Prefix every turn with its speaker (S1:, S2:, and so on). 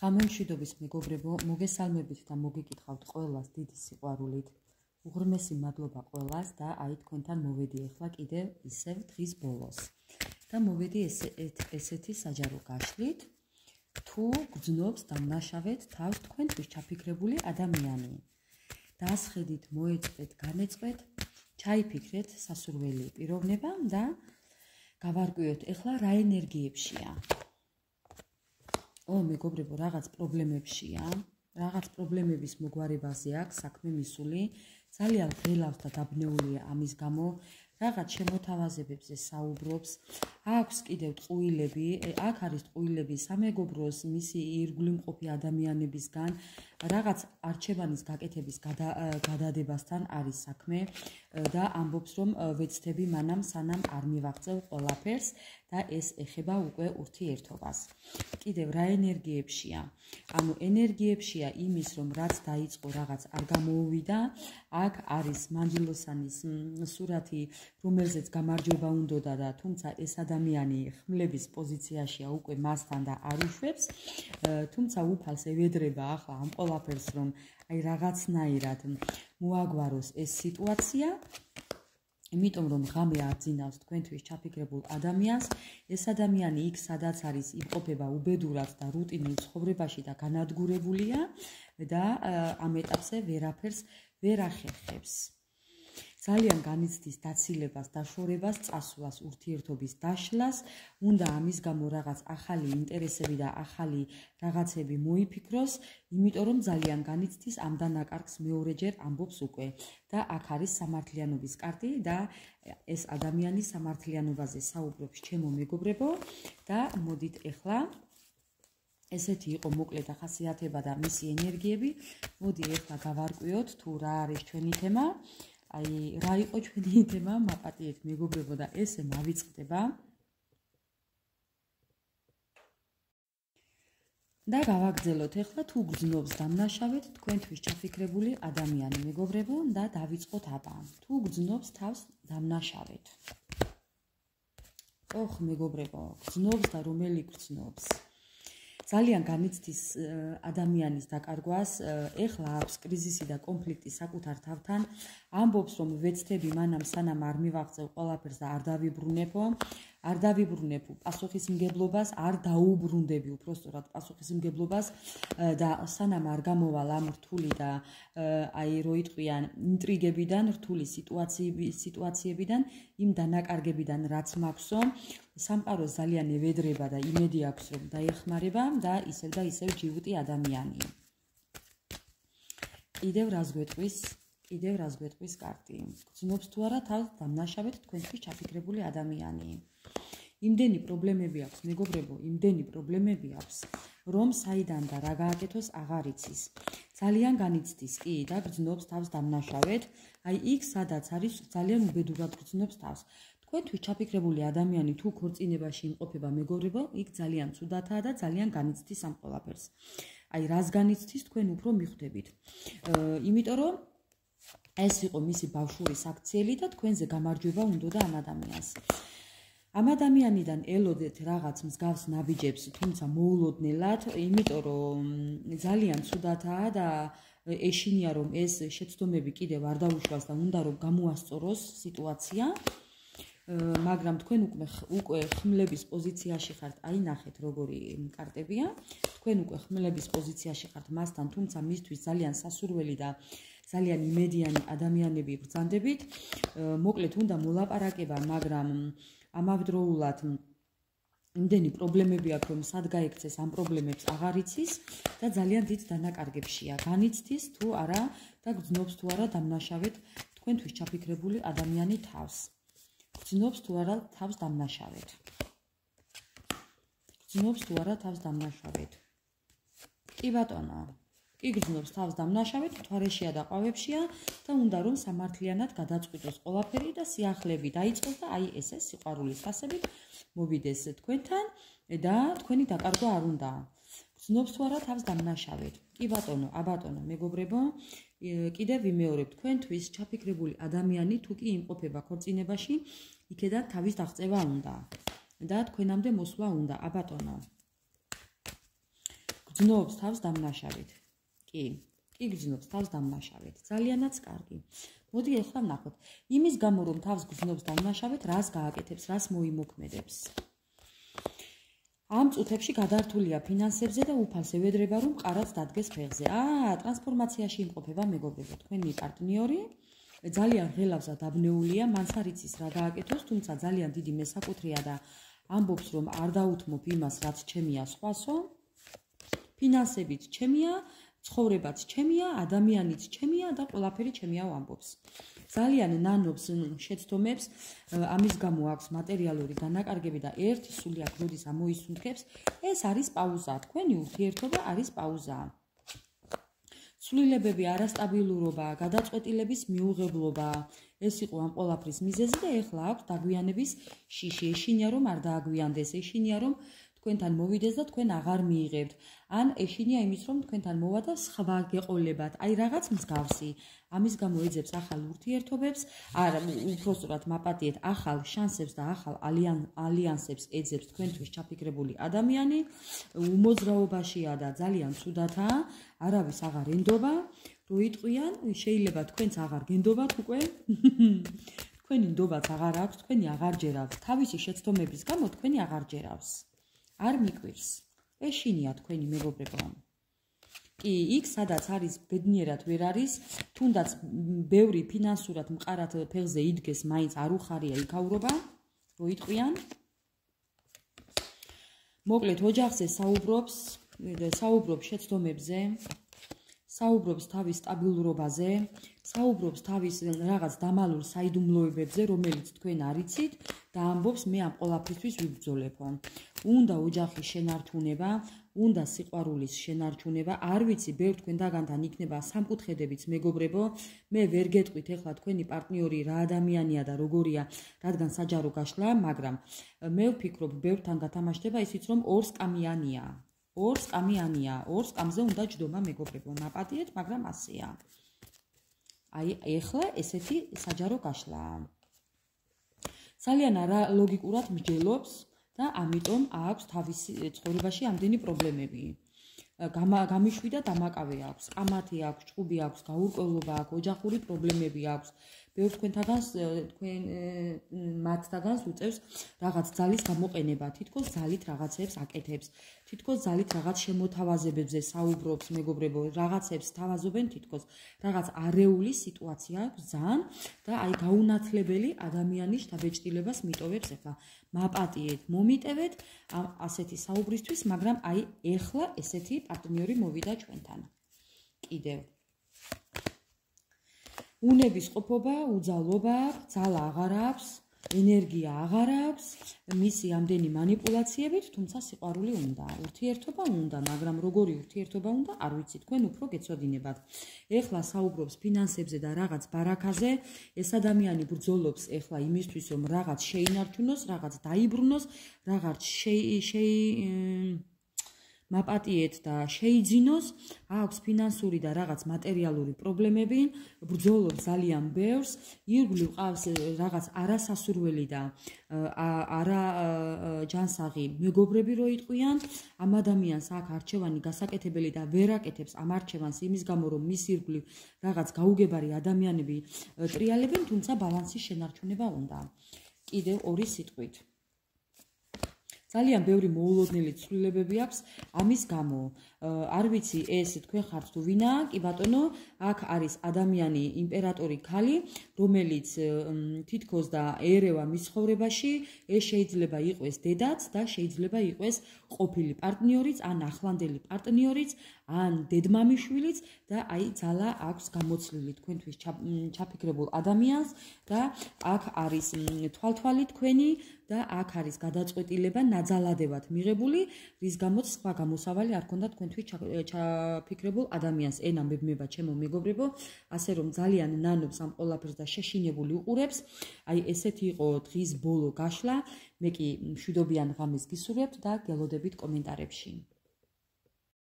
S1: ღამემშვიდობის მეგობრებო, მოგესალმებით და მოგეკითხავთ ყველას დიდი სიყვარულით. უღრმესი მადლობა ყველას და აი თქვენთან მოვედი ახლა კიდევ ისევ დღის ბოლოს. და მოვედი ესეთი საჯარო გაშლით, თუ გრძნობს დამნაშავედ თავს თქვენთვის ჩაფიქრებული ადამიანი. დაასხედით, მოეწყეთ, განეწყეთ, ჩაიფიქრეთ სასურველი პიროვნება და გავარკვიოთ ახლა რა ენერგიებშია. მეგობრებო, რაღაც პრობლემებშია, რაღაც პრობლემების მოგვარებაზე აქვს საქმე მისული, ძალიან ღელავს და დაბნეულია ამის გამო, რაღაც შემოთავაზებებზე საუბრობს, აქვს კიდევ ტყუილები, აქ არის ტყუილები სამეგობროს, მისი ირგვლივ მყოფი ადამიანებისგან, რაღაც არჩევანის გაკეთების გადადებასთან არის საქმე და ამბობს, რომ ვეცდები მანამ სანამ არ მივაღწევ ყველაფერს და ეს ეხება უკვე ურთიერთობას. კიდევ რა ენერგიებშია? ანუ ენერგიებშია იმის, რომ რაც დაიწყო რაღაც არ გამოუვიდა, აქ არის მანდილოსანის სურათი, რომელზეც გამარჯვება უნდოდა და თუმცა ეს ადამიანი ხმლების პოზიციაშია უკვე მასთან და არ უშვებს, თუმცა უფალს ევედრება ახლა ამ ყველაფერს, რომ აი რაღაცნაირად მოაგვაროს ეს სიტუაცია. იმიტომ რომ ღამე აძინავს თქვენთვის ჩაფიქრებულ ადამიანს, ეს ადამიანი იქ სადაც არის იმყოფება უბედურად და რუტინულ ცხოვრებაში და განადგურებულია და ამ ეტაპზე ვერაფერს ვერ ახერხებს. ძალიან განიცდის დაცილებას, დაშორებას, წასვლას, ურთიერთობის დაშლას, უნდა ამის გამო რაღაც ახალი ინტერესები და ახალი რაღაცები მოიფიქროს, იმიტომ რომ ძალიან განიცდის ამ დანაკარგს მეორეჯერ ამბობს უკვე და აქ არის სამართლიანობის კარტი და ეს ადამიანი სამართლიანობაზე საუბრობს, ჩემო მეგობრებო და მოდით ახლა ესეთი იყო მოკლე დახასიათება და მისი ენერგიები. მოდი ახლა გავარკვიოთ თუ რა არის ჩვენი თემა. აი რა იყო ჩვენი თემა, მაპატიეთ მეგობრებო და ესე მავიწყდება. და გავაგრძელოთ ახლა თუ გრძნობს დამნაშავედ თქვენთვის ჩაფიქრებული ადამიანი მეგობრებო და დავიწყოთ აბა. თუ გრძნობს თავს დამნაშავედ. მეგობრებო, გრძნობს და რომელი გრძნობს? ძალიან განიცდის ადამიანის დაკარგვას, ეხლა აქვს კრიზისი და კონფლიქტი საკუთარ თავთან, ამბობს, რომ ვეცდები მანამ სანამ არ მივაღწევ ყველაფერს და არ დავიბრუნებ პასუხისმგებლობას, არ დაუბრუნდები უпростоრად პასუხისმგებლობას და სანამ არ გამოვალ ამ რთული და აი რო იტყვიან ინტრიგებიდან, რთული სიტუაციებიდან, იმ დანაკარგებიდან რაც მაქვსო, სამყაროს ძალიან ევედრება და იმედი აქვს, რომ დაეხმარება და ისევ და ისევ ჯიუტი ადამიანი. კიდევ რას გვეტყვის კარტი? გრძნობს თუ არა თავს დამნაშავედ თქვენთვის ჩაფიქრებული ადამიანი. იმდენი პრობლემები აქვს, მეგობრებო, იმდენი პრობლემები აქვს, რომ საიდან და რა გააკეთოს აღარ იცის. ძალიან განიცდის კი და გრძნობს თავს დამნაშავედ, აი იქ სადაც არის ძალიან უბედურად გრძნობს თავს. თქვენთვის ჩაფიქრებული ადამიანი თუ ქორწინებაში იმყოფება მეგობრებო, იქ ძალიან ცუდათაა და ძალიან განიცდის ამ ყველაფერს. აი რას განიცდის თქვენ უფრო მიხვდებით. იმიტომ რომ ეს იყო მისი ბავშვურის აქციელი და თქვენზე გამარჯვება უნდოდა ამ ადამიანს. ამ ადამიანიდან ელოდეთ რაღაც მსგავს ნაბიჯებს, თუმცა მოულოდნელად, იმიტომ რომ ძალიან ცუდათაა და ეშინია რომ ეს შეცდომები კიდევ არ დაუშვას და უნდა რომ გამოასწოროს სიტუაცია. მაგრამ თქვენ უკვე ხმლების პოზიციაში ხართ, აი ნახეთ როგორი კარტებია. თქვენ უკვე ხმლების პოზიციაში ხართ მასთან, თუმცა მისთვის ძალიან სასურველი და ძალიან იმედიანი ადამიანები ბრძანდებით. მოკლედ უნდა მოლაპარაკება, მაგრამ ამავდროულად იმდენი პრობლემები აქვს, რომ სად გაიქცეს ამ პრობლემებს აღარ იცის და ძალიან დიდ დანაკარგებშია. განიცდის თუ არა და გრძნობს თუ არა დამნაშავედ თქვენთვის ჩაფიქრებული ადამიანი თავს. გრძნობს თუ არა თავს დამნაშავედ. კი ბატონო, კი გრძნობს თავს დამნაშავედ, თვარეშია და ყვავებშია და უნდა რომ სამართლიანად გადაწყვიტოს ყველაფერი და სიახლეები დაიწყოს და აი ესე სიყვარულის ფასებით მოვიდეს თქვენთან და თქვენი დაკარგვა არ უნდა. გრძნობს თუ არა თავს დამნაშავედ. კი ბატონო, აბატონო, მეგობრებო, კიდევ ვიმეორებ, თქვენთვის ჩაფიქრებული ადამიანი თუ კი იმყოფება ქორწინებაში, იქედან თავის დაღწევა უნდა და თქვენამდე მოსვლა უნდა, აბატონო. გრძნობს თავს დამნაშავედ. კი გრძნობს თავს დამნაშავედ. ძალიანაც კარგი. მოდი ახლა ვნახოთ. იმის გამო რომ თავს გრძნობს დამნაშავედ, რას გააკეთებს, რას მოიმოქმედებს. ამ წუთებში გადართულია ფინანსებზე და უფალს ევედრება რომ ყარაც დადგეს ფეხზე. ტრანსფორმაციაში იმყოფება მეგობრებო, თქვენი პარტნიორი ძალიან ღელავს და დაბნეულია, მანც არ იცის რა გააკეთოს, თუმცა ძალიან დიდი მესაკუთრეა და ამბობს რომ არ დაუთმობ იმას, რაც ჩემია სხვასო. ფინანსებიც ჩემია, ცხოვრებაც ჩემია, ადამიანიც ჩემია და ყველაფერი ჩემია ამბობს. ძალიან ნანობს შეცდომებს, ამის გამო აქვს მატერიალური განაკარგები და ერთი სულიად როდის ამოისუნთქებს, ეს არის პაუზა. თქვენი ურთიერთობა არის პაუზა. ცვლილებები, არასტაბილურობა, გადაწყვეტილების მიუღებლობა, ეს იყო ამ ყველაფრის მიზეზი და ეხლა აქვს დაგვიანების შიში. ეშინია რომ არ დააგვიანდეს, ეშინია რომ თქვენთან მოვიდეს და თქვენ აღარ მიიღებთ. ან ეშინია იმის რომ თქვენთან მოვა და სხვა გეყოლებათ. აი რაღაც მსგავსი. ამის გამო ეძებს ახალ ურთიერთობებს, უпростоრად მაპატიეთ ახალ შანსებს და ახალ ალიანსებს ეძებს თქვენთვის ჩაფიქრებული ადამიანი. უმოძრაობაშია და ძალიან ცუდათაა, არავის აღარ ენდობა, რო იტყვიან, შეიძლება თქვენც აღარ გენდობათ უკვე. თქვენი ნდობაც აღარ აქვს, თქვენი აღარ ჯერავს. თავისი შეცდომების გამო თქვენი აღარ ჯერავს. არ მიკვირს. ეშინია თქვენი მეგობრებო. კი, იქ სადაც არის ბედნიერად ვერ არის, თუნდაც ბევრი ფინანსურად მყარად ფეხზე იდგეს, მაინც არ უხარია იქაურობა, რო იტყვიან. მოკლედ ოჯახზე საუბრობს შეცდომებზე, საუბრობს თავის სტაბილურობაზე, საუბრობს თავის რაღაც დამალულ საიდუმლოებებზე, რომელიც თქვენ არ იცით და ამბობს მე ამ ყველაფრისთვის ვიბრძოლებო. უნდა ოჯახის შენარჩუნება, უნდა სიყვარულის შენარჩუნება, არ ვიცი, ბევრ თქვენგანთან იქნება სამკუთხედებიც მეგობრებო, მე ვერ გეტყვით ახლა თქვენი პარტნიორი რა ადამიანია და როგორია, რადგან საჯარო გაშლა, მაგრამ მე ვფიქრობ, ბევრთან გათამაშდება ისიც რომ ორ სკამიანია. ორ სკამზე უნდა ჯდომა მეგობრებო, მაპატიეთ, მაგრამ ასეა. აი, ეხლა ესეთი საჯარო გაშლაა. ძალიან არალოგიკურად მსჯელობს და ამიტომ აქვს თავისი ცხოვრებაში ამდენი პრობლემები. გამიშვიდა დამაკავე აქვს, კამათი აქვს, ჭუბი აქვს, გაურკვევლობა აქვს, ოჯახური პრობლემები აქვს. ბევრ მათთაგანს უწევს რაღაც ძალის გამოყენება, თითქოს ძალით რაღაცებს აკეთებს, თითქოს ძალით რაღაც შემოთავაზებებზე საუბრობს მეგობრებო, რაღაცებს თავაზობენ თითქოს, რაღაც არეული სიტუაცია აქვს ძალიან და აი გაუნათლებელი ადამიანის შთაბეჭდილებას მიტოვებს ახლა. მაპატიეთ, მომიტევეთ ასეთი საუბრისთვის, მაგრამ აი ეხლა ესეთი პარტნიორი მოვიდა ჩვენთან. კიდევ უნების ყოფობა, უძალობა, ძალა აღარ აქვს, ენერგია აღარ აქვს, მისი ამდენი манипуляციებით, თუმცა სიყვარული უნდა, ურთიერთობა უნდა, მაგრამ როგორი ურთიერთობა უნდა, არ ვიცი, თქვენ უფრო გეცოდინებათ. ეხლა საუბრობს ფინანსებზე და რაღაც ბარაქაზე, ეს ადამიანი ბრძოლობს ეხლა იმისთვის, რომ რაღაც შეინარჩუნოს, რაღაც დაიბრუნოს, რაღაც მაპატიეთ და შეიძინოს, აქვს ფინანსური და რაღაც მატერიალური პრობლემები, ბრძოლობს ძალიან ბევრს, ირგვლივ ყავს რაღაც არასასურველი და არაჯანსაღი მეგობრები რო იტყვიან, ამ ადამიანს აქვს არჩევანი გასაკეთებელი და ვერ აკეთებს ამ არჩევანს იმის გამო, რომ მის ირგვლივ რაღაც გაუგებარი ადამიანები ტრიალებენ, თუმცა ბალანსის შენარჩუნება უნდა. კიდევ ორი სიტყვით. ძალიან ბევრი მოულოდნელი ცვლილებები აქვს ამის გამო. არ ვიცი ეს თქვენ ხართ თუ ვინა, კი ბატონო, აქ არის ადამიანი იმპერატორი ქალი, რომელიც თითქოს და ერევა მის ცხოვრებაში, ეს შეიძლება იყოს დედაც და შეიძლება იყოს ყოფილი პარტნიორიც, ან ახლანდელი პარტნიორიც, ან დედმამიშვილიც და აი ძალა აქვს გამოცლილი თქვენთვის ჩაფიქრებულ ადამიანს და აქ არის თვალთვალი თქვენი და აქ არის გადაწყვეტილება ნაძალადებად მიღებული, რის გამოც სხვა გამოსავალი არ ქონდა თქვენთვის ჩაფიქრებულ ადამიანს. ენა მებმება ჩემო მეგობრებო, ასე რომ ძალიან ნანობს ამ ყველაფერს და შეშინებული უყურებს. აი ესეთი იყო დღის ბოლო გაშლა. მე კი მშვიდობიან ღამეს გისურვებთ და გელოდებით კომენტარებში.